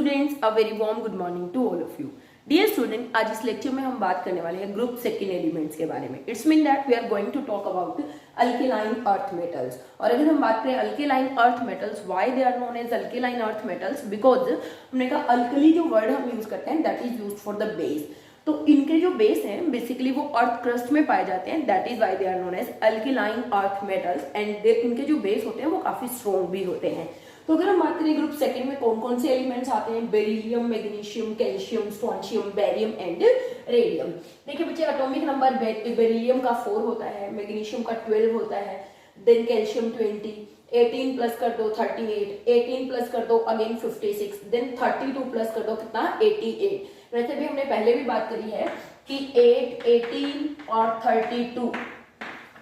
Students, a very warm good morning to all of you. Dear student, आज इस lecture में हम बात करने वाले हैं ग्रुप सेकेंड एलिमेंट्स के बारे में। It's mean that we are going to talk about alkaline earth metals. और अगर हम बात करें alkaline earth metals, why they are known as alkaline earth metals, because हमने कहा अल्कली जो वर्ड हम यूज करते हैं that is used for the base. तो इनके जो बेस हैं बेसिकली वो अर्थ क्रस्ट में पाए जाते हैं, that is why they are known as alkaline earth metals. And इनके जो बेस होते हैं वो काफी स्ट्रॉन्ग भी होते हैं। तो अगर हम बात करें ग्रुप सेकंड में कौन कौन से एलिमेंट्स आते हैं, beryllium, magnesium, calcium, strontium, barium and radium. देखिए बच्चे, एटॉमिक नंबर बेरिलियम का 4 होता है, मैग्नीशियम का 12 होता है, देन कैल्शियम 20, 18 प्लस कर दो 38, 18 प्लस कर दो अगेन 56, देन 32 प्लस कर दो कितना 88। वैसे भी हमने पहले भी बात करी है कि 8, 18 और 32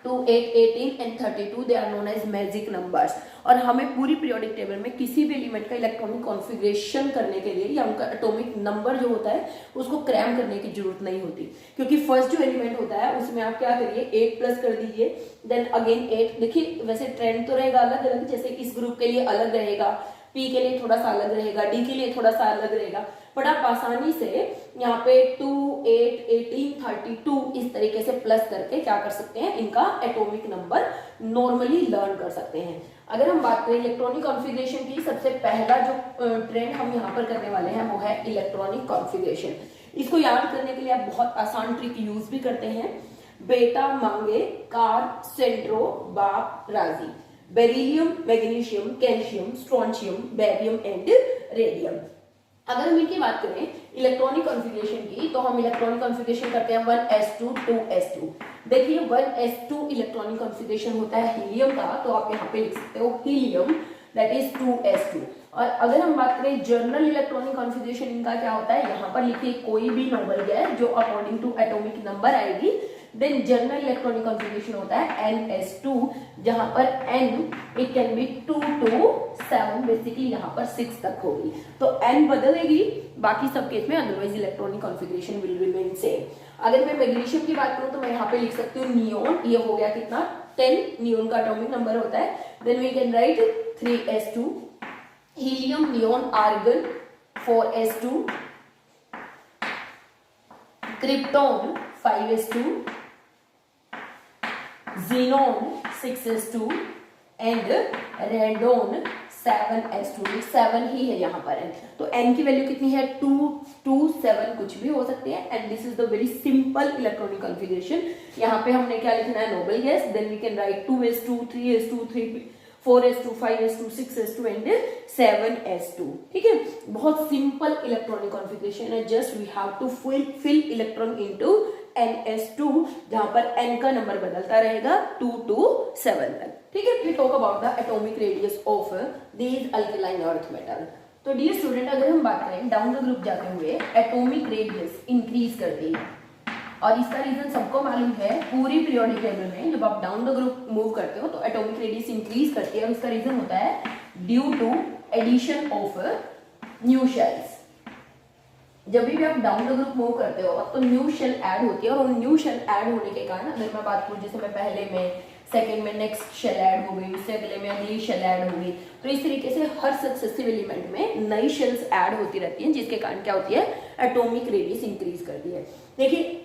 2, 8, 18 and 32 they are known as magic numbers. और हमें पूरी पीरियोडिक टेबल में किसी भी एलिमेंट का इलेक्ट्रॉनिक कॉन्फ़िगरेशन करने के लिए या उनका एटॉमिक नंबर जो होता है उसको क्रैम करने की जरूरत नहीं होती, क्योंकि फर्स्ट जो एलिमेंट होता है उसमें आप क्या करिए 8 प्लस कर दीजिए, देन अगेन 8। देखिए वैसे ट्रेंड तो रहेगा अलग अलग, जैसे इस ग्रुप के लिए अलग रहेगा, पी के लिए थोड़ा सा अलग रहेगा, डी के लिए थोड़ा सा अलग रहेगा, बट आप आसानी से यहाँ पे 2, 8, 18, 32 इस तरीके से प्लस करके क्या कर सकते हैं, इनका एटॉमिक नंबर नॉर्मली लर्न कर सकते हैं। अगर हम बात करें इलेक्ट्रॉनिक कॉन्फ़िगरेशन की, सबसे पहला जो ट्रेंड हम यहाँ पर करने वाले हैं वो है इलेक्ट्रॉनिक कॉन्फ़िगरेशन। इसको याद करने के लिए आप बहुत आसान ट्रिक यूज भी करते हैं। बेटा मांगे कार सेंट्रो बाप राजी, beryllium, magnesium, calcium, strontium, barium and radium. अगर हम इनकी बात करें इलेक्ट्रॉनिक कॉन्फ़िगरेशन की, तो हम इलेक्ट्रॉनिक कॉन्फ़िगरेशन करते हैं 1s2 2s2। देखिए 1s2 इलेक्ट्रॉनिक कॉन्फ़िगरेशन होता है हीलियम का, तो आप यहाँ पे लिख सकते हो हीलियम दैट इज 2s2। और अगर हम बात करें जनरल इलेक्ट्रॉनिक कॉन्फ़िगरेशन इनका क्या होता है, यहाँ पर लिखिए कोई भी नोबल गैस जो अकॉर्डिंग टू एटॉमिक नंबर आएगी। देन जनरल इलेक्ट्रॉनिक कॉन्फ़िगरेशन होता है NS2, जहां पर N it can be 2 to 7, basically यहाँ पर 6 तक होगी। तो N बदलेगी बाकी सब केस में, otherwise electronic configuration will remain same. अगर मैं मैग्नीशियम की बात करूं तो मैं यहाँ पे लिख सकती हूँ नियोन, ये हो गया कितना 10, नियोन का एटॉमिक नंबर होता है। Then we can write 3s2, helium, neon, argon 4s2, krypton 5s2, xenon 6s2 and radon 7s2। 7 ही है यहाँ पर n, तो n की वैल्यू कितनी है 2, 2, 7 कुछ भी हो सकती है। And this is the very simple electronic configuration. यहाँ पे हमने क्या लिखना है, noble gas, then we can write 2s2, 3s2, 4s2, 5s2, 6s2 and 7s2। ठीक है, बहुत सिंपल इलेक्ट्रॉनिक कॉन्फ़िगरेशन है। Just we have to fill electron into NS2, जहां पर n का नंबर बदलता रहेगा 2 to 7 तक। ठीक है, we talk about the atomic radius of these alkaline earth metal. तो डियर स्टूडेंट, अगर हम बात करें डाउन द ग्रुप जाते हुए एटॉमिक रेडियस इंक्रीज करती है, और इसका रीजन सबको मालूम है, पूरी पीरियोडिक टेबल में जब आप डाउन द ग्रुप मूव करते हो तो एटॉमिक रेडियस इंक्रीज करती है, और इसका रीजन होता है due to addition of new shells. जब भी आप डाउन द ग्रुप मूव करते हो तो न्यू शेल ऐड होती है, और न्यू शेल ऐड होने के कारण, अगर मैं बात करूं जैसे मैं पहले में, सेकंड में नेक्स्ट शेल ऐड हो गई, उससे अगले में अगली शेल ऐड हो गई, तो इस तरीके से हर सक्सेसिव एलिमेंट में नई शेल्स ऐड होती रहती हैं, जिसके कारण क्या होती है, एटॉमिक रेडियस इंक्रीज करती है। देखिए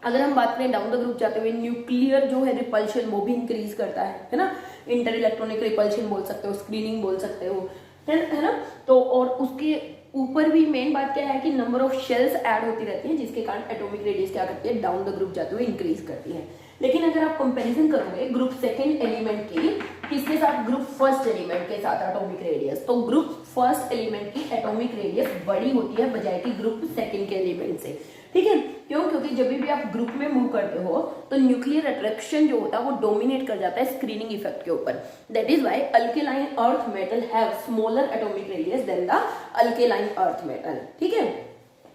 अगर हम बात करें डाउन द ग्रुप जाते हुए, न्यूक्लियर जो है रिपल्शन वो भी इंक्रीज करता है ना, इंटर इलेक्ट्रॉनिक रिपल्शन बोल सकते हो, स्क्रीनिंग बोल सकते हो, है ना। तो और उसके ऊपर भी मेन बात क्या है कि नंबर ऑफ शेल्स ऐड होती रहती हैं, जिसके कारण एटॉमिक रेडियस क्या करती है, डाउन द ग्रुप जाते हुए इंक्रीज करती है। लेकिन अगर आप कंपैरिजन करोगे ग्रुप सेकंड एलिमेंट की किसके साथ, ग्रुप फर्स्ट एलिमेंट के साथ एटॉमिक रेडियस, तो ग्रुप फर्स्ट एलिमेंट की एटॉमिक रेडियस बड़ी होती है बजाय कि ग्रुप सेकंड के एलिमेंट से। ठीक है, क्यों, क्योंकि जब भी आप ग्रुप में मूव करते हो तो न्यूक्लियर अट्रैक्शन जो होता है वो डोमिनेट कर जाता है स्क्रीनिंग इफेक्ट के ऊपर। That is why alkaline earth metal have smaller atomic radius than the alkaline earth metal. ठीक है,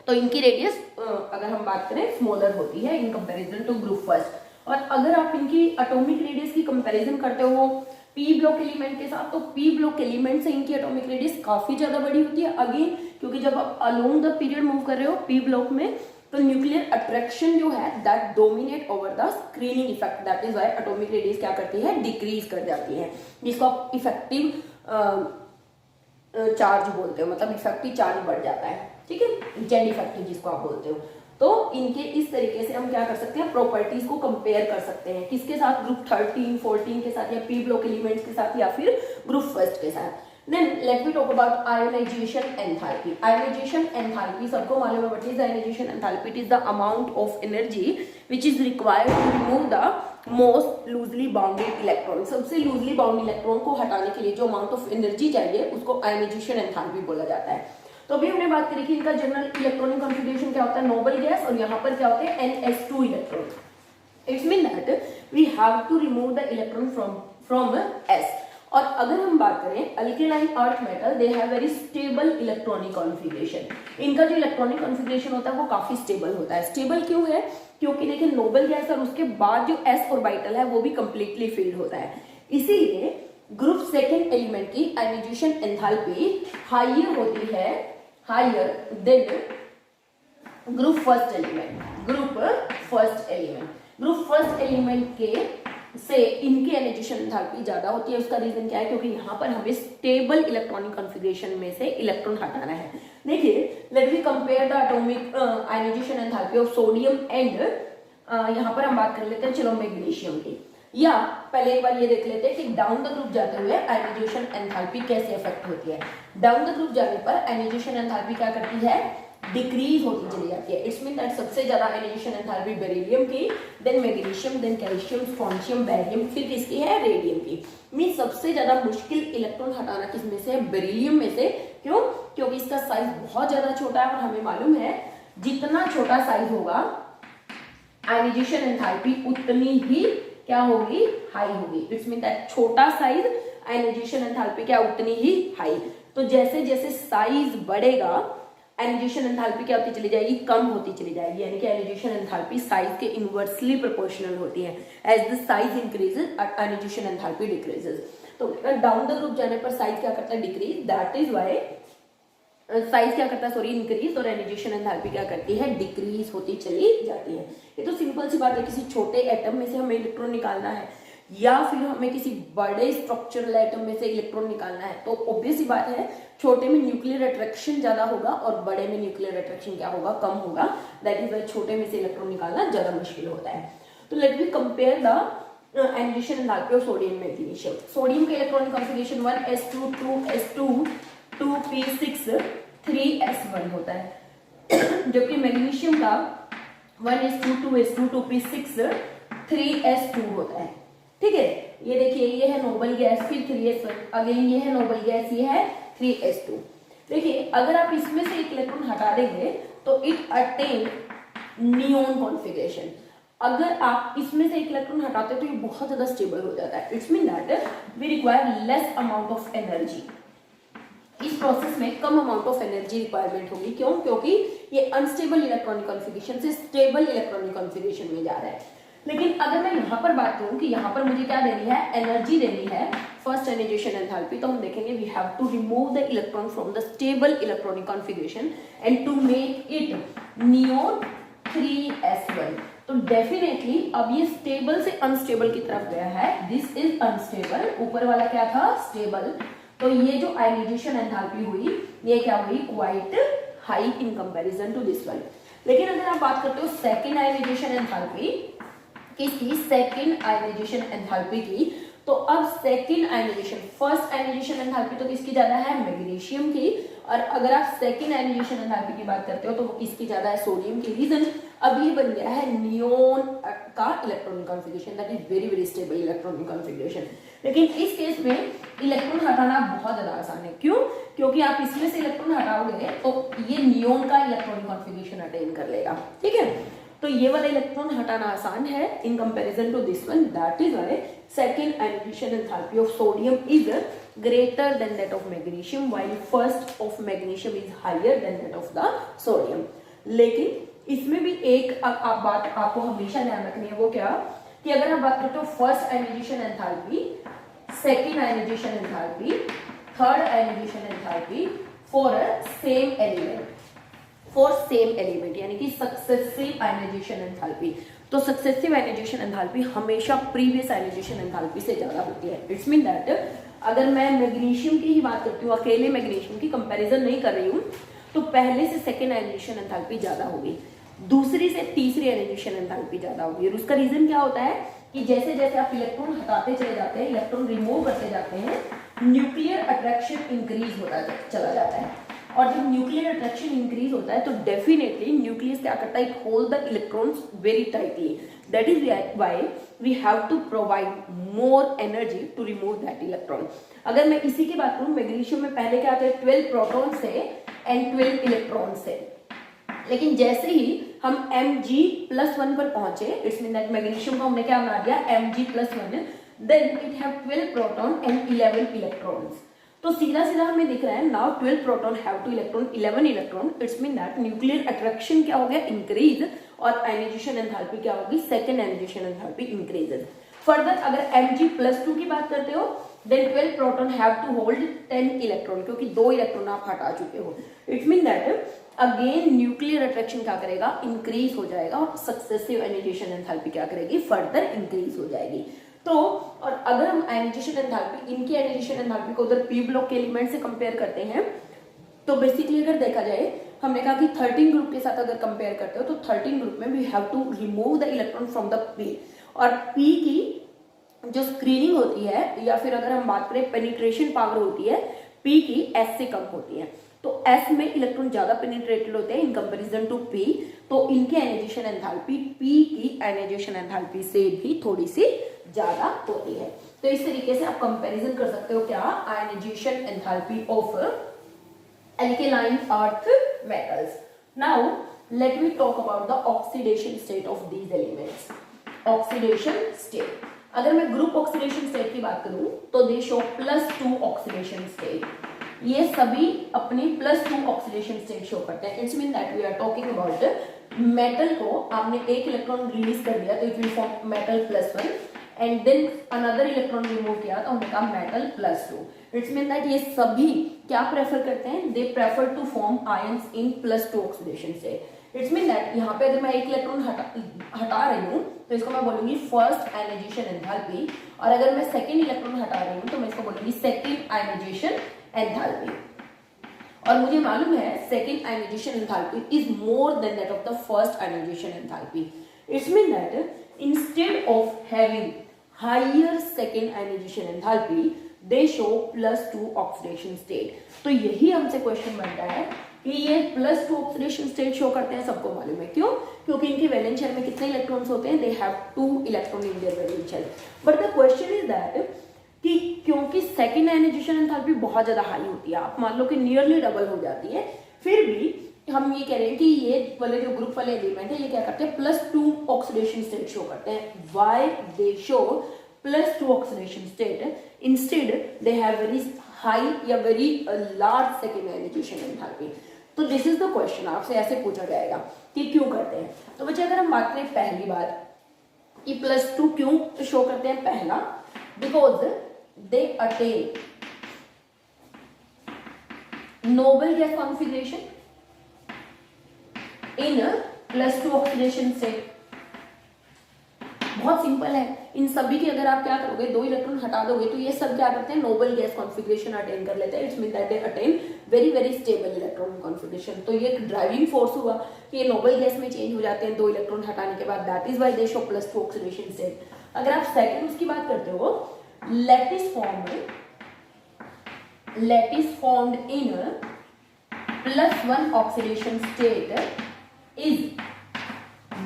तो इनकी रेडियस अगर हम बात करें स्मॉलर होती है in comparison to group first. और अगर आप इनकी एटॉमिक रेडियस की कंपैरिजन करते हो पी ब्लॉक एलिमेंट के साथ, तो पी ब्लॉक एलिमेंट से इनकी एटॉमिक रेडियस काफी ज्यादा बड़ी होती है, अगेन क्योंकि जब आप अलोंग द पीरियड मूव कर रहे हो पी ब्लॉक में, तो न्यूक्लियर अट्रैक्शन जो है that dominate over the screening effect, that is why atomic radius क्या करती है, डिक्रीज कर जाती है, जिसको आप इफेक्टिव चार्ज बोलते हो, मतलब इफेक्टिव चार्ज बढ़ जाता है, ठीक है, जेड इफेक्टिव जिसको आप बोलते हो। तो इनके इस तरीके से हम क्या कर सकते हैं, प्रॉपर्टीज को कंपेयर कर सकते हैं, किसके साथ, ग्रुप 13, 14 के साथ, या पी ब्लॉक एलिमेंट्स के साथ, या फिर ग्रुप फर्स्ट के साथ। Then let me talk about ionization enthalpy. Ionization enthalpy सबको मालूम है, what is ionization enthalpy? It is the amount of energy which is required to remove the most loosely bounded electron. सबसे loosely bound electron को हटाने के लिए जो amount of energy चाहिए उसको ionization enthalpy बोला जाता है। तो अभी हमने बात करी कि इनका जनरल इलेक्ट्रॉनिक कॉन्फ़िगरेशन क्या होता है, नोबल गैस, और यहाँ पर क्या होते हैं NS2 electron. It's mean that we have to remove the electron from S। और अगर हम बात करें alkaline earth metal, they have very stable electronic configuration. इनका जो इलेक्ट्रॉनिक कॉन्फ़िगरेशन होता है वो काफी स्टेबल होता है। स्टेबल क्यों है, क्योंकि देखिए नोबल गैस और उसके बाद जो S ऑर्बिटल है वो भी कंप्लीटली फिल्ड होता है, इसीलिए ग्रुप सेकेंड एलिमेंट की आयनाइजेशन एंथैल्पी हायर होती है, higher than group first element. Group first element के से इनकी आयनाइजेशन एंथैल्पी ज्यादा होती है। उसका रीजन क्या है, क्योंकि यहाँ पर हमें स्टेबल इलेक्ट्रॉनिक कॉन्फ़िगरेशन में से इलेक्ट्रॉन हटाना है। देखिए let we compare the atomic ionisation enthalpy of sodium and यहाँ पर हम बात कर लेते हैं चलो मैग्नीशियम की, या पहले एक बार ये देख लेते हैं कि डाउन द ग्रुप जाते हुए आयनाइजेशन एंथैल्पी कैसे इफेक्ट होती है। डाउन द ग्रुप जाने पर आयनाइजेशन एंथैल्पी क्या करती है, डिक्रीज होती चली जाती है। इट्स मीन दैट सबसे ज्यादा आयनाइजेशन एंथैल्पी बेरिलियम की, then magnesium, then calcium, strontium, barium, फिर किसकी है, रेडियम की। मीन सबसे ज्यादा मुश्किल इलेक्ट्रॉन हटाना किसमें से है, बेरिलियम में से। क्यों, क्योंकि इसका साइज बहुत ज्यादा छोटा है और हमें मालूम है जितना छोटा साइज होगा आयनाइजेशन एंथैल्पी उतनी ही क्या होगी, हाई होगी। इट्स मीन दैट छोटा साइज आयनाइजेशन एंथैल्पी क्या उतनी ही हाई। तो जैसे जैसे साइज बढ़ेगा आयनाइजेशन एंथैल्पी क्या होती चली जाएगी, कम होती चली जाएगी, यानी कि आयनाइजेशन एंथैल्पी साइज के इनवर्सली प्रोपोर्शनल होती है। As the size increases ionisation enthalpy decreases. तो डाउन द ग्रुप जाने पर साइज क्या करता है, decrease, that is why size क्या करता है, सॉरी इंक्रीज, और आयनाइजेशन एंथैल्पी क्या करती है, डिक्रीज होती चली जाती है। ये तो सिंपल सी बात है, किसी छोटे एटम में से हमें इलेक्ट्रॉन निकालना है या फिर हमें किसी बड़े स्ट्रक्चरल एटम में से इलेक्ट्रॉन निकालना है, तो ऑब्वियस सी बात है छोटे में न्यूक्लियर अट्रैक्शन ज्यादा होगा और बड़े में न्यूक्लियर अट्रैक्शन क्या होगा, कम होगा। दैट इज व्हाई छोटे में से इलेक्ट्रॉन निकालना ज्यादा मुश्किल होता है। तो let me compare the ionization enthalpy of sodium magnesium. Sodium के electronic configuration 1s2 2s2 2p6 3s1 होता है, जबकि मैग्नीशियम का 1s2 2s2 2p6 3s2 होता है। ठीक है, ये देखिए ये है नोबल गैस, फिर 3s1, अगेन ये है नोबल गैस, ये है 3s2। देखिए अगर आप इसमें से एक इलेक्ट्रॉन हटा देंगे तो इट अटेन नियोन कॉन्फ़िगरेशन। अगर आप इसमें से एक इलेक्ट्रॉन हटाते हैं तो ये बहुत ज्यादा स्टेबल हो जाता है। It's mean that we require less amount of energy. इस प्रोसेस में कम अमाउंट ऑफ एनर्जी रिक्वायरमेंट होगी। क्यों, क्योंकि ये अनस्टेबल इलेक्ट्रॉनिक कॉन्फ़िगरेशन से स्टेबल इलेक्ट्रॉनिक कॉन्फ़िगरेशन में जा रहा है। लेकिन अगर मैं यहाँ पर बात करूँ कि यहाँ पर मुझे क्या देनी है, एनर्जी देनी है, फर्स्ट आयनाइजेशन एंथैल्पी, तो हम देखेंगे we have to remove the electron from the stable electronic configuration and to make it neon 3s1। तो डेफिनेटली अब ये स्टेबल से अनस्टेबल की तरफ गया है। दिस इज अनस्टेबल, ऊपर वाला क्या था, स्टेबल। तो ये जो आयनाइजेशन एंथैल्पी हुई ये क्या हुई, quite high in comparison to this one. लेकिन अगर आप बात करते हो सेकंड आयनाइजेशन एंथैल्पी किसकी, सेकंड आयनाइजेशन एंथैल्पी की, तो अब second ionisation, first ionisation enthalpy तो किसकी ज्यादा है, मैग्नीशियम की, और अगर आप सेकंड आयनाइजेशन एंथैल्पी की बात करते हो तो वो किसकी ज्यादा है, सोडियम की। रीजन अब ये बन गया है नियोन का electronic configuration, that is very very stable electronic configuration. लेकिन इस केस में इलेक्ट्रॉन हटाना बहुत ज्यादा आसान है। क्यों, क्योंकि आप इसमें से इलेक्ट्रॉन हटाओगे तो ये नियोन का इलेक्ट्रॉनिक कॉन्फ़िगरेशन अटेन कर लेगा। ठीक है, तो ये वाला इलेक्ट्रॉन हटाना आसान है in comparison to this one. That is why second ionisation enthalpy of sodium is greater than that of magnesium, while first of magnesium is higher than that of the sodium. लेकिन इसमें भी एक बात आपको हमेशा ध्यान रखनी है, वो क्या कि अगर आप बात करते हो first ionisation enthalpy, second ionisation enthalpy, third ionisation enthalpy for same element, for same element, यानी कि सक्सेसिव आयनाइजेशन एंथैल्पी, तो सक्सेसिव आयनाइजेशन एंथैल्पी हमेशा प्रीवियस आयनाइजेशन एंथैल्पी से ज्यादा होती है। इट्स मीन दैट अगर मैं मैग्नीशियम की ही बात करती हूँ, अकेले मैग्नीशियम की कंपैरिजन नहीं कर रही हूँ, तो पहले से सेकेंड आयनाइजेशन एंथैल्पी ज्यादा होगी, दूसरी से तीसरी आयनाइजेशन एंथैल्पी ज्यादा होगी। और उसका रीजन क्या होता है कि जैसे जैसे आप इलेक्ट्रॉन हटाते चले जाते हैं, इलेक्ट्रॉन रिमूव करते जाते हैं, न्यूक्लियर अट्रैक्शन इंक्रीज होता चला जाता है। और जब न्यूक्लियर अट्रैक्शन इंक्रीज होता है तो डेफिनेटली न्यूक्लियस क्या करता है, it hold the electrons very tightly. That is why we have to provide more energy to remove that electron. अगर मैं इसी की बात करूं, मैग्नीशियम में पहले क्या थे, 12 प्रोटॉन से एंड 12 इलेक्ट्रॉन से, लेकिन जैसे ही हम Mg+1 पर पहुंचे, इट्स मीन दैट मैग्नीशियम को हमने क्या बना दिया, Mg+1, then it have 12 proton and 11 electrons. तो सीधा सीधा हमें दिख रहा है, now 12 proton have to electron, 11 electron, it's mean that nuclear attraction क्या हो गया, इंक्रीज, और आयनाइजेशन एंथैल्पी क्या होगी, second ionisation enthalpy increases. Further अगर Mg+2 की बात करते हो, then 12 proton have to hold 10 electron, क्योंकि 2 इलेक्ट्रॉन आप हटा चुके हो। It's mean that again nuclear attraction क्या करेगा, इंक्रीज हो जाएगा, और सक्सेसिव आयनाइजेशन एंथैल्पी क्या करेगी, फर्दर इंक्रीज हो जाएगी। तो और अगर हम आयनाइजेशन एंथैल्पी, इनकी आयनाइजेशन एंथैल्पी को उधर पी ब्लॉक के एलिमेंट से कंपेयर करते हैं, तो बेसिकली अगर देखा जाए, हमने कहा कि 13 ग्रुप के साथ अगर कंपेयर करते हो तो 13 ग्रुप में we have to remove the electron from the P, और पी की जो स्क्रीनिंग होती है, या फिर अगर हम बात करें पेनिट्रेशन पावर होती है, पी की एस से कम होती है। तो एस में इलेक्ट्रॉन ज्यादा पेनिट्रेटेड होते हैं इन कंपैरिजन टू पी, तो इनकी आयनाइजेशन एंथैल्पी पी की आयनाइजेशन एंथैल्पी से भी थोड़ी सी ज्यादा होती है। तो इस तरीके से आप कंपैरिजन कर सकते हो क्या, ionisation enthalpy of alkaline earth metals. Now let me talk about the oxidation state of these elements. Oxidation state, अगर मैं ग्रुप ऑक्सीडेशन स्टेट की बात करूं तो दे शो +2 ऑक्सीडेशन स्टेट, ये सभी अपनी +2 ऑक्सीडेशन स्टेट शो करते हैं। It's mean that we are talking about metal को आपने एक इलेक्ट्रॉन रिलीज कर दिया तो it will form metal +1, and then another electron remove किया तो हमने कहा मेटल +2। इट्स मीन दैट ये सभी क्या प्रेफर करते हैं, they prefer to form ions in +2 oxidation state. इट्स मीन दैट यहाँ पे अगर मैं एक इलेक्ट्रॉन हटा रही हूँ तो इसको मैं बोलूंगी फर्स्ट आयनाइजेशन एंथैल्पी, और अगर मैं सेकेंड इलेक्ट्रॉन हटा रही हूँ तो मैं इसको बोलूंगी सेकेंड आयनाइजेशन एंथैल्पी। और मुझे मालूम है second ionization enthalpy is more than that of the first ionisation enthalpy. It's mean that instead of having higher second ionization enthalpy they show +2 oxidation state. तो यही हमसे क्वेश्चन बनता है कि ये +2 ऑक्सीडेशन स्टेट शो करते हैं, सबको मालूम है क्यों, क्योंकि इनके वैलेंस शेल में कितने इलेक्ट्रॉन्स होते हैं, they have 2 electron in their valence shell. But the question is that कि क्योंकि सेकेंड आयनाइजेशन एंथैल्पी बहुत ज्यादा हाई होती है, आप मान लो कि नियरली डबल हो जाती है, फिर भी हम ये कह रहे हैं कि ये वाले जो ग्रुप वाले एलिमेंट है ये क्या करते हैं, +2 ऑक्सीडेशन स्टेट शो करते हैं। Why they show +2 oxidation state, instead they have very high या very large second ionization enthalpy. तो दिस इज द क्वेश्चन, आपसे ऐसे पूछा जाएगा कि क्यों करते हैं। तो बच्चे अगर हम बात करें पहली बात कि +2 क्यों शो करते हैं, पहला because they attain noble gas configuration in +2 oxidation state. बहुत सिंपल है, इन सभी की अगर आप क्या करोगे, 2 इलेक्ट्रॉन हटा दोगे तो ये सब क्या करते हैं, नोबल गैस कॉन्फिगरेशन अटेन कर लेते हैं। It's mean that they attain very very stable electron configuration. तो ये एक ड्राइविंग फोर्स हुआ कि ये नोबल गैस में चेंज हो जाते हैं 2 इलेक्ट्रॉन हटाने के बाद, that is why they show +2 oxidation state. अगर आप सेकंड उसकी बात करते हो, lattice formed in +1 oxidation state is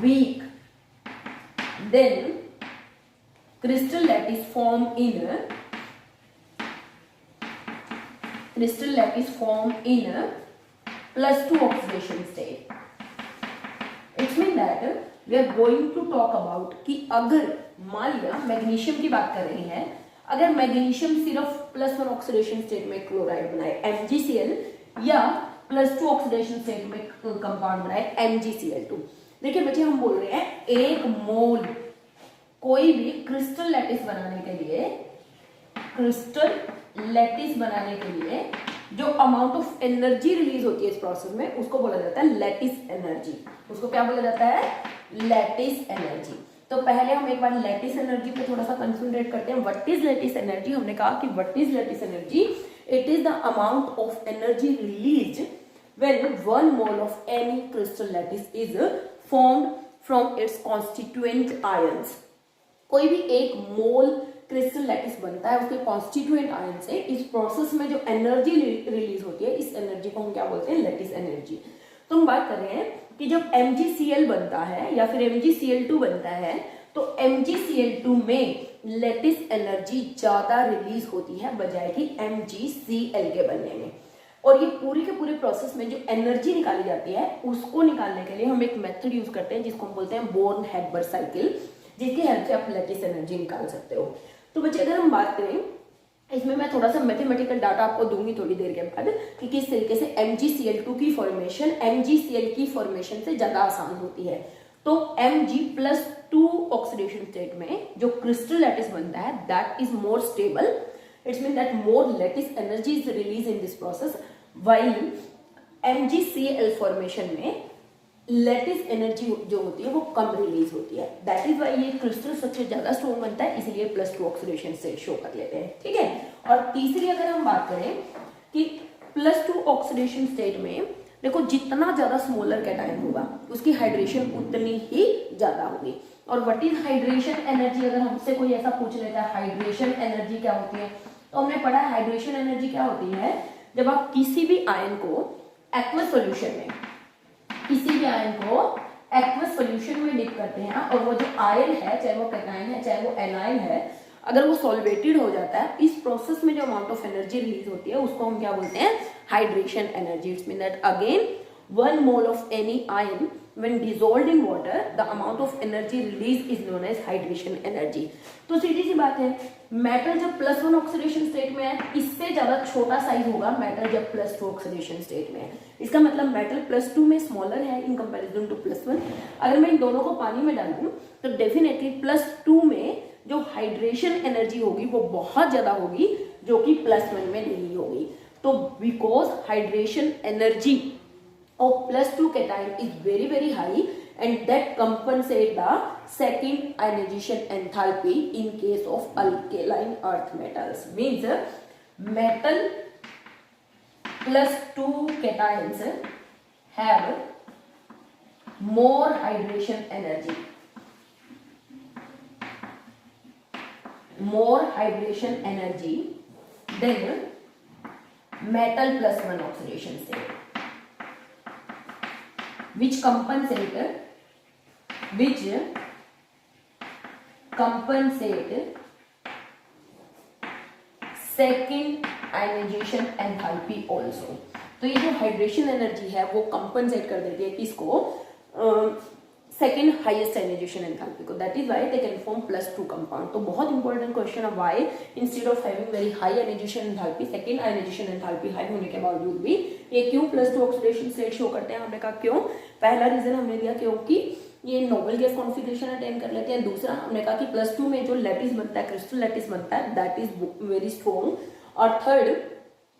weak then crystal lattice form in +2 oxidation state. It means that we are going to talk about कि अगर मान लिया मैग्नीशियम की बात कर रहे हैं, अगर मैग्नीशियम सिर्फ +1 ऑक्सीडेशन स्टेट में क्लोराइड बनाए MgCl, या +2 ऑक्सीडेशन स्टेट में कंपाउंड बनाए MgCl2। देखिए बच्चे हम बोल रहे हैं 1 मोल कोई भी क्रिस्टल लैटिस बनाने के लिए जो अमाउंट ऑफ एनर्जी रिलीज होती है इस प्रोसेस में उसको बोला जाता है लैटिस एनर्जी। उसको क्या बोला जाता है, लैटिस एनर्जी। तो पहले हम एक बार लैटिस एनर्जी पे थोड़ा सा कंसंट्रेट करते हैं. What is lattice energy? हमने कहा कि what is lattice energy? It is the amount of energy release when 1 mole of any crystal lattice is formed from its constituent ions. कोई भी एक मोल क्रिस्टल लैटिस बनता है उसके कॉन्स्टिट्यूएंट आयन से. इस प्रोसेस में जो एनर्जी रिलीज होती है, इस एनर्जी को हम क्या बोलते हैं? Lattice energy. तो हम बात कर रहे हैं कि जब MgCl बनता है या फिर MgCl2 बनता है, तो MgCl2 में लैटिस एनर्जी ज्यादा रिलीज होती है बजाय कि MgCl के बनने में. और ये पूरी के पूरे प्रोसेस में जो एनर्जी निकाली जाती है उसको निकालने के लिए हम एक मेथड यूज करते हैं जिसको हम बोलते हैं बोर्न-हैगबर्ग साइकिल, जिसकी हेल्प से आप लैटिस एनर्जी निकाल सकते हो. तो बच्चे अगर हम बात करें, इसमें मैं थोड़ा सा मैथमेटिकल डाटा आपको दूंगी थोड़ी देर के बाद कि किस तरीके से MgCl2 की फॉर्मेशन MgCl की फॉर्मेशन से ज्यादा आसान होती है. तो Mg+2 ऑक्सीडेशन स्टेट में जो क्रिस्टल लैटिस बनता है that is more stable. It's mean that more lattice energy is release in this process, while MgCl formation में लैटिस एनर्जी जो होती है वो कम रिलीज होती है. दैट इज वाई ये क्रिस्टल स्ट्रक्चर ज्यादा स्ट्रॉन्ग बनता है, इसलिए +2 ऑक्सीडेशन से शो कर लेते हैं. ठीक है. और तीसरी अगर हम बात करें कि +2 ऑक्सीडेशन स्टेट में देखो जितना ज्यादा स्मॉलर कैटायन होगा उसकी हाइड्रेशन उतनी ही ज्यादा होगी. और व्हाट इज हाइड्रेशन एनर्जी? अगर हमसे कोई ऐसा पूछ लेता है हाइड्रेशन एनर्जी क्या होती है, तो हमने पढ़ा है हाइड्रेशन एनर्जी क्या होती है. जब आप किसी भी आयन को एक्वस सॉल्यूशन में डिप करते हैं और वो जो आयन है, चाहे वो कैटायन है चाहे वो एनायन है, अगर वो सॉल्वेटेड हो जाता है, इस प्रोसेस में जो अमाउंट ऑफ एनर्जी रिलीज होती है उसको हम क्या बोलते हैं? Hydration energy. It's mean that again 1 mole of any ion when dissolved in water the amount of energy released is known as hydration energy. तो सीधी सी बात है, मेटल जब +1 ऑक्सीडेशन स्टेट में है इससे ज्यादा छोटा साइज होगा मेटल जब +2 ऑक्सीडेशन स्टेट में है. इसका मतलब मेटल +2 में स्मॉलर है इन कंपैरिजन टू +1. अगर मैं इन दोनों को पानी में डालूं तो डेफिनेटली +2 में जो हाइड्रेशन एनर्जी होगी वो बहुत ज्यादा होगी जो कि +1 में नहीं होगी. तो because hydration energy of +2 cation is very high and that compensate the second ionization enthalpy in case of alkaline earth metals. Means metal +2 cations have more hydration energy than metal +1 oxidation state. which compensate second ionization enthalpy also. तो ये जो hydration energy है वो compensate कर देती है किसको? Second highest ionisation enthalpy को. That is why they can form +2 compound. तो बहुत इंपॉर्टेंट क्वेश्चन है, why instead of having very high ionisation enthalpy, second ionization enthalpy high होने के बावजूद भी ये क्यों +2 ऑक्सीडेशन स्टेट शो करते हैं? हमने कहा क्यों. पहला रीजन हमने दिया क्योंकि ये नोबल गैस कॉन्फिगरेशन अटेन कर लेते हैं. दूसरा हमने कहा कि +2 में जो लैटिस बनता है, क्रिस्टल लैटिस बनता है, दैट इज वेरी स्ट्रॉन्ग. और थर्ड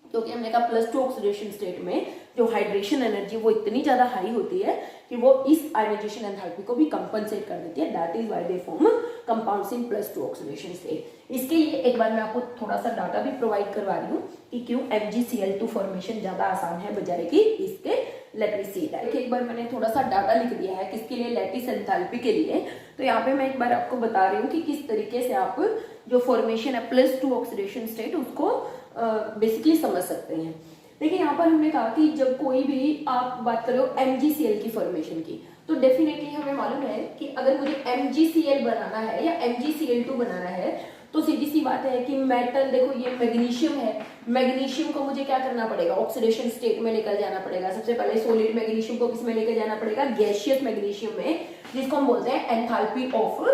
क्योंकि हमने कहा +2 ऑक्सीडेशन स्टेट में जो हाइड्रेशन एनर्जी वो इतनी ज्यादा हाई होती है कि वो इस आयनाइजेशन एंथैल्पी को भी कंपनसेट कर देती है. That is why they form compounds in +2 oxidation state. इसके लिए एक बार मैं आपको थोड़ा सा डाटा भी प्रोवाइड करवा रही हूँ कि क्यों MgCl2 फॉर्मेशन ज्यादा आसान है बजाय कि इसके लैटिस सील. एक बार मैंने थोड़ा सा डाटा लिख दिया है किसके लिए? लैटिस एंथैल्पी के लिए. तो यहाँ पे मैं एक बार आपको बता रही हूँ कि किस तरीके से आप जो फॉर्मेशन है +2 ऑक्सीडेशन स्टेट उसको बेसिकली समझ सकते हैं. देखिए यहाँ पर हमने कहा कि जब कोई भी आप बात करो MgCl की फॉर्मेशन की, तो डेफिनेटली हमें मालूम है कि अगर मुझे MgCl बनाना है या MgCl2 बनाना है तो सीधी सी बात है कि मेटल, देखो ये मैग्नीशियम है, मैग्नीशियम को मुझे क्या करना पड़ेगा? ऑक्सीडेशन स्टेट में लेकर जाना पड़ेगा. सबसे पहले सॉलिड मैग्नीशियम को किस में लेकर जाना पड़ेगा? गैसियस मैग्नीशियम में, जिसको हम बोलते हैं एंथैल्पी ऑफ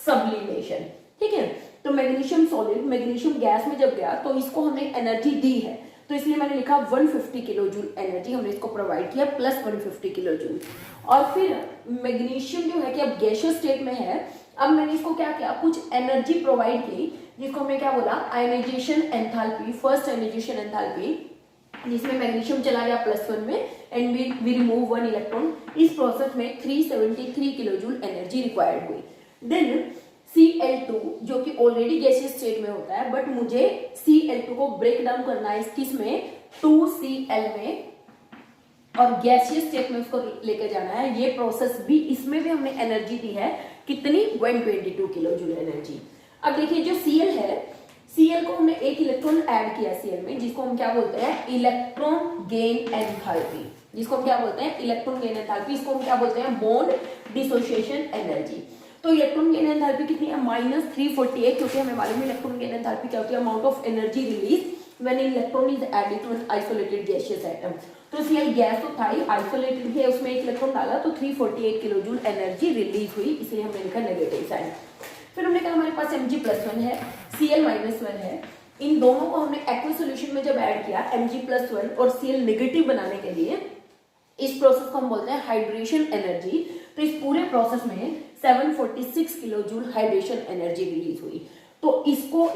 सब्लिमेशन. ठीक है. तो मैग्नीशियम सॉलिड मैग्नीशियम गैस में जब गया तो इसको हमने एनर्जी दी है, तो इसलिए मैंने लिखा 150 किलो जूल एनर्जी हमने इसको प्रोवाइड किया +150 किलो जूल. और फिर मैग्नीशियम जो है कि अब गैसियस स्टेट में है, अब मैंने इसको क्या किया? कुछ एनर्जी प्रोवाइड की जिसको हमने क्या बोला? Ionisation enthalpy, first ionisation enthalpy, जिसमें मैग्नीशियम चला गया +1 में एंड वी रिमूव 1 इलेक्ट्रॉन. इस प्रोसेस में 373 किलो जूल एनर्जी रिक्वायर्ड हुई. देन Cl2 जो कि ऑलरेडी गैसियस स्टेट में होता है, बट मुझे Cl2 को ब्रेक डाउन करना है किस में, 2Cl में, और गैसियस स्टेट में उसको लेकर जाना है। ये प्रोसेस भी, इसमें भी हमने एनर्जी दी है कितनी, 122 किलो जूल एनर्जी। अब देखिए जो Cl है, Cl को हमने एक इलेक्ट्रॉन ऐड किया Cl में, जिसको हम क्या बोलते हैं, इलेक्ट्रॉन गेन एंथैल्पी, जिसको हम क्या बोलते हैं, इलेक्ट्रॉन गेन एंथैल्पी। इसको हम क्या बोलते हैं, बॉन्ड डिसोसिएशन एनर्जी। तो इलेक्ट्रॉन गेन एंथैल्पी कितनी है, -348, क्योंकि हमें मालूम है इलेक्ट्रॉन गेन एंथैल्पी क्या होती है, amount of energy release when electron is added to an isolated gaseous atom. तो इसलिए गैस तो था ही, आइसोलेटेड भी है, उसमें एक इलेक्ट्रॉन डाला तो 348 किलो जूल एनर्जी रिलीज हुई, इसलिए हमने लिखा नेगेटिव साइन। फिर हमने कहा हमारे पास Mg+1 है, Cl-1 है, इन दोनों को हमने एक्वा सॉल्यूशन में जब ऐड किया Mg+1 और Cl नेगेटिव बनाने के लिए, इस प्रोसेस को हम बोलते हैं हाइड्रेशन एनर्जी। तो इस पूरे प्रोसेस में 746 kilo joule hydration energy release हुई। तो इसको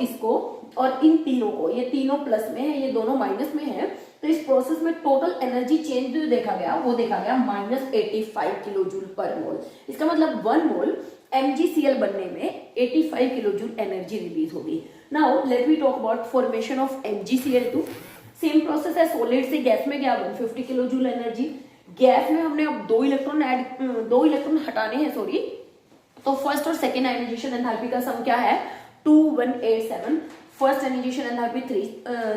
और इन तीनों को, ये तीनों प्लस में है, ये दोनों माइनस में है, तो इस प्रोसेस में टोटल एनर्जी चेंज जो देखा गया वो देखा गया -85 किलो जूल पर मोल। इसका मतलब 1 मोल MgCl बनने में 85 किलो जूल एनर्जी रिलीज होगी। Now let me talk about formation of MgCl2। Same process है, सॉलिड से गैस में गया 150 किलो जूल एनर्जी। गैस में हमने अब दो इलेक्ट्रॉन हटाने हैं, सॉरी। तो फर्स्ट और सेकेंड आयनाइजेशन एंथैल्पी का सम क्या है, 2187। फर्स्ट आयनाइजेशन एंथैल्पी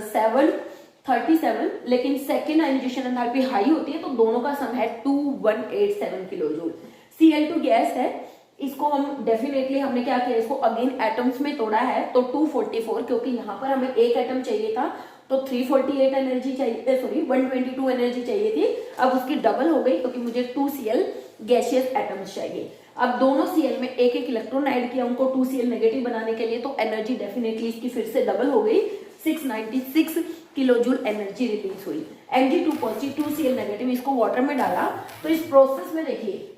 737, लेकिन सेकेंड आयनाइजेशन एंथैल्पी हाई होती है, तो दोनों का सम है 2187 किलो जूल। Cl2 गैस है, इसको हम डेफिनेटली हमने क्या किया, इसको अगेन एटम्स में तोड़ा है, तो 244, क्योंकि यहाँ पर हमें एक एटम चाहिए था तो 348 एनर्जी चाहिए, सॉरी 122 एनर्जी चाहिए थी, अब उसकी डबल हो गई क्योंकि मुझे 2Cl गैसियस एटम्स चाहिए। अब दोनों Cl में एक एक इलेक्ट्रॉन ऐड किया उनको 2Cl नेगेटिव बनाने के लिए, तो एनर्जी डेफिनेटली इसकी फिर से डबल हो गई, 696 किलो जूल एनर्जी रिलीज हुई। Mg2 पॉजिटिव 2Cl नेगेटिव, इसको वाटर में डाला तो इस प्रोसेस में देखिए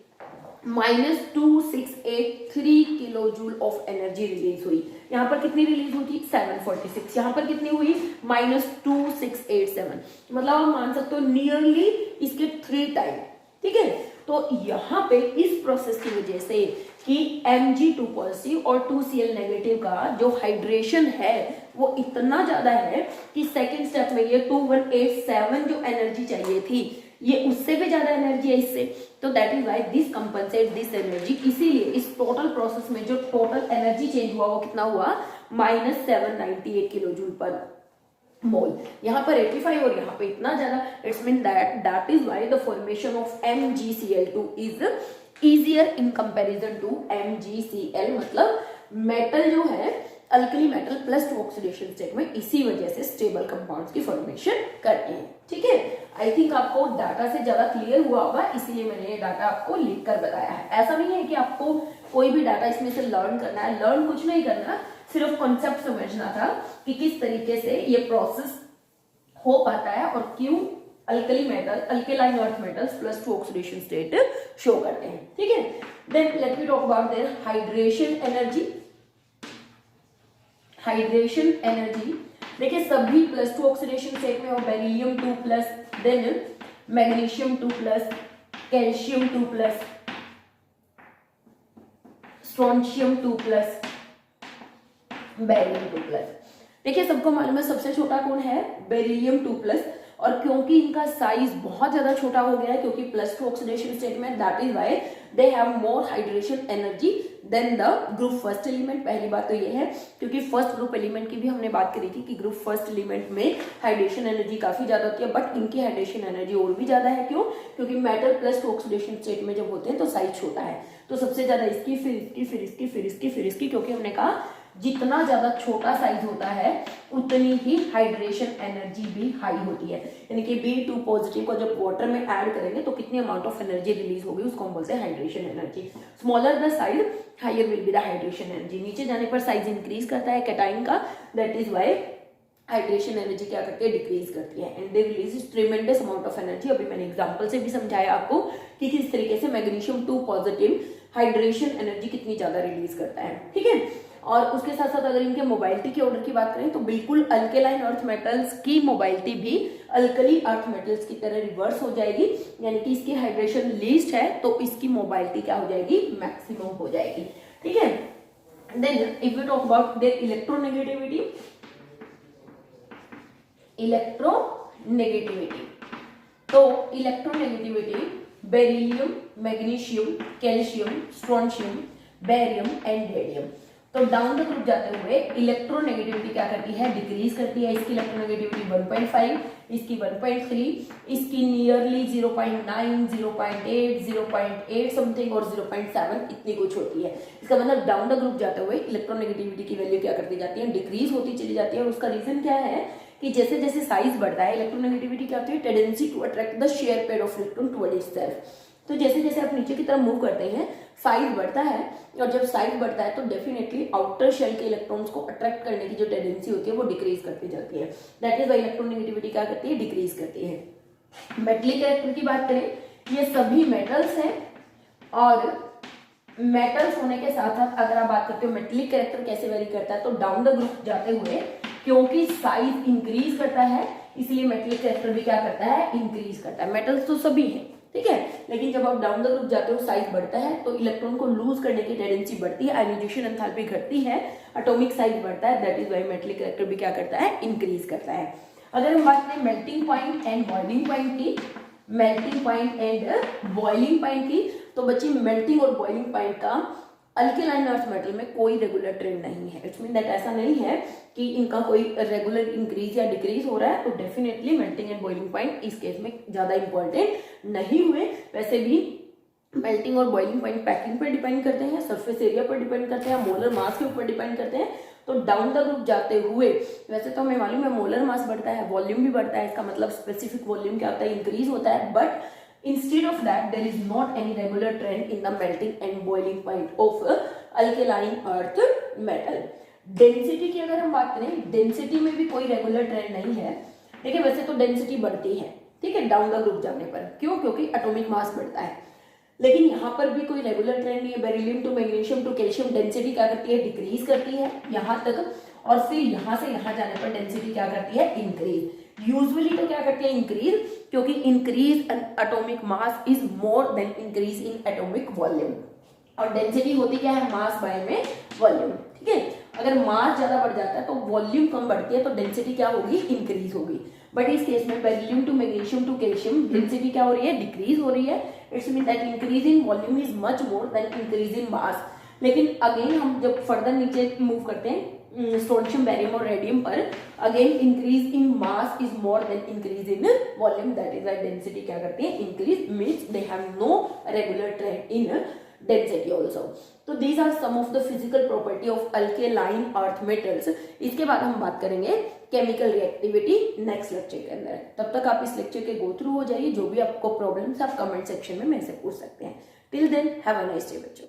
-2683 kilo joule of energy release हुई। यहाँ पर कितनी रिलीज हुई थी, 746, यहाँ पर कितनी हुई, -2687, मतलब आप मान सकते हो नियरली इसके 3 टाइम, ठीक है। तो यहाँ पे इस प्रोसेस की वजह से कि Mg2 पॉजिटिव और 2Cl नेगेटिव का जो हाइड्रेशन है वो इतना ज्यादा है कि सेकेंड स्टेप में ये 2187 जो एनर्जी चाहिए थी, ये उससे भी ज्यादा एनर्जी है इससे, तो that is why this compensate this energy. इसीलिए इस टोटल प्रोसेस में जो टोटल एनर्जी चेंज हुआ वो कितना हुआ, -798 किलो जूल पर मोल। यहाँ पर 85 और यहाँ पे इतना ज्यादा, it's mean that is why the formation of MgCl2 is easier in comparison to MgCl। मतलब मेटल जो है अल्कली मेटल +2 ऑक्सीडेशन स्टेट में इसी वजह से स्टेबल कंपाउंड्स की फॉर्मेशन करते हैं, ठीक है। आई थिंक आपको डाटा से ज्यादा क्लियर हुआ होगा, इसीलिए मैंने ये डाटा आपको लिख कर बताया है। ऐसा नहीं है कि आपको कोई भी डाटा इसमें से लर्न करना है, लर्न कुछ नहीं करना, सिर्फ कॉन्सेप्ट समझना था कि किस तरीके से ये प्रोसेस हो पाता है और क्यों alkaline earth metals +2 oxidation state show करते हैं, ठीक है। Then let me talk about their hydration energy. Hydration energy देखिए सभी +2 ऑक्सीडेशन स्टेट में हो, बेरिलियम 2+, देन मैग्नीशियम 2+, कैल्शियम 2+, स्ट्रोंशियम 2+, बेरिलियम 2+। देखिए सबको मालूम है सबसे छोटा कौन है, बेरिलियम 2+, और क्योंकि इनका साइज बहुत ज्यादा छोटा हो गया है क्योंकि +2 ऑक्सीडेशन स्टेट में, that is why they have more hydration energy than the group first element. पहली बात तो ये है क्योंकि फर्स्ट ग्रुप एलिमेंट की भी हमने बात करी थी कि ग्रुप फर्स्ट एलिमेंट में हाइड्रेशन एनर्जी काफी ज्यादा होती है, बट इनकी हाइड्रेशन एनर्जी और भी ज्यादा है। क्यों? क्योंकि मेटल +2 ऑक्सीडेशन स्टेट में जब होते हैं तो साइज छोटा है, तो सबसे ज्यादा इसकी, फिर इसकी, फिर इसकी, फिर इसकी, फिर इसकी, क्योंकि हमने कहा जितना ज्यादा छोटा साइज होता है उतनी ही हाइड्रेशन एनर्जी भी हाई होती है। यानी कि B2 पॉजिटिव को जब वाटर में ऐड करेंगे तो कितनी अमाउंट ऑफ एनर्जी रिलीज होगी उसको हम बोलते हैं hydration energy. Smaller the size higher will be the hydration energy. नीचे जाने पर साइज इंक्रीज करता है कैटाइन का, that is why hydration energy क्या करती है, डिक्रीज करती है, and they release tremendous amount of energy. अभी मैंने एग्जांपल से भी समझाया आपको कि किस तरीके से मैग्नीशियम 2 पॉजिटिव हाइड्रेशन एनर्जी कितनी ज्यादा रिलीज करता है, ठीक है। और उसके साथ साथ अगर इनके मोबाइलिटी के ऑर्डर की बात करें तो बिल्कुल अल्केलाइन अर्थ मेटल्स की मोबाइलिटी भी अल्कली अर्थ मेटल्स की तरह रिवर्स हो जाएगी, यानी कि इसकी हाइड्रेशन लीस्ट है तो इसकी मोबाइलिटी क्या हो जाएगी, मैक्सिमम हो जाएगी। ठीक है। Then if you talk about their electronegativity, तो electronegativity beryllium, magnesium, calcium, strontium, barium and radium. तो डाउन द ग्रुप जाते हुए इलेक्ट्रोनेगेटिविटी क्या करती है, डिक्रीज करती है। इसकी इलेक्ट्रोनेगेटिविटी 1.5, इसकी 1.3, इसकी नियरली 0.9, 0.8, 0.8 समथिंग और 0.7 इतनी कुछ होती है। इसका मतलब डाउन द ग्रुप जाते हुए इलेक्ट्रोनेगेटिविटी की वैल्यू क्या करती जाती है, डिक्रीज होती चली जाती है। और उसका रीजन क्या है कि जैसे जैसे साइज बढ़ता है, इलेक्ट्रोनेगेटिविटी क्या होती है, tendency to attract the share pair of electron toward itself. तो जैसे जैसे आप नीचे की तरफ मूव करते हैं साइज बढ़ता है, और जब साइज बढ़ता है तो डेफिनेटली आउटर शेल के इलेक्ट्रॉन्स को अट्रैक्ट करने की जो टेंडेंसी होती है वो डिक्रीज करती जाती है। दैट इज व्हाई इलेक्ट्रोनेगेटिविटी क्या करती है, डिक्रीज करती है। मेटलिक कैरेक्टर की बात करें, ये सभी मेटल्स हैं, और मेटल्स होने के साथ साथ अगर आप बात करते हो मेटलिक कैरेक्टर कैसे वेरी करता है, तो डाउन द ग्रुप जाते हुए क्योंकि साइज इंक्रीज करता है इसलिए मेटलिक कैरेक्टर भी क्या करता है, इंक्रीज करता है। मेटल्स तो सभी हैं, ठीक है, लेकिन जब आप डाउन द ग्रुप जाते हो साइज बढ़ता है तो इलेक्ट्रॉन को लूज करने की टेंडेंसी बढ़ती है, आयनाइजेशन एंथैल्पी घटती है, एटॉमिक साइज बढ़ता है। That is why metallic character भी क्या करता है, इंक्रीज करता है। अगर हम बात करें melting point and boiling point की, melting point and boiling point की, तो बच्चे मेल्टिंग और बॉइलिंग पॉइंट का अल्केलाइन अर्थ मेटल में कोई रेगुलर ट्रेंड नहीं है। इट्स मीन दैट ऐसा नहीं है कि इनका कोई रेगुलर इंक्रीज या डिक्रीज हो रहा है, तो definitely melting and boiling point इस केस में ज्यादा इंपॉर्टेंट नहीं हुए। वैसे भी मेल्टिंग और बॉइलिंग पॉइंट पैकिंग पर डिपेंड करते हैं, सरफेस एरिया पर डिपेंड करते हैं, मोलर मास के ऊपर डिपेंड करते हैं। तो डाउन द ग्रुप जाते हुए वैसे तो हमें मालूम है मोलर मास बढ़ता है, वॉल्यूम भी बढ़ता है, इसका मतलब स्पेसिफिक वॉल्यूम क्या होता है, इंक्रीज होता है। But instead of that there is not any regular trend in the melting and boiling point of alkaline earth metal. Density की अगर हम बात करें, डेंसिटी में भी कोई रेगुलर ट्रेंड नहीं है। देखिए वैसे तो डेंसिटी बढ़ती है, ठीक है, डाउन द ग्रुप जाने पर। क्यों? क्योंकि एटॉमिक मास बढ़ता है, लेकिन यहाँ पर भी कोई रेगुलर ट्रेंड नहीं है। Beryllium to magnesium to calcium density क्या करती है, डिक्रीज करती है यहाँ तक, और फिर यहाँ से यहाँ जाने पर डेंसिटी क्या करती है, इंक्रीज। यूजुअली तो क्या करती है, इंक्रीज, क्योंकि increase in atomic mass is more than increase in atomic volume. और डेंसिटी होती क्या है, मास बाय में वॉल्यूम, ठीक है। अगर मास ज्यादा बढ़ जाता है तो वॉल्यूम कम बढ़ती है, तो डेंसिटी क्या होगी, इंक्रीज होगी। बट इस केस में beryllium to magnesium to calcium density क्या हो रही है, डिक्रीज हो रही है। It's mean that increase in volume is much more than increase in mass. लेकिन अगेन हम जब फर्दर नीचे मूव करते हैं स्ट्रोंशियम, बेरियम और रेडियम पर, again increase in mass is more than increase in volume. That is why density क्या करती है, increase, means they have no regular trend in density also. तो these are some of the physical property of alkaline earth metals. इसके बाद हम बात करेंगे chemical reactivity next lecture के अंदर। तब तक आप इस लेक्चर के गो थ्रू हो जाइए, जो भी आपको प्रॉब्लम्स आप कमेंट सेक्शन में मेरे से पूछ सकते हैं। Till then have a nice day बच्चों।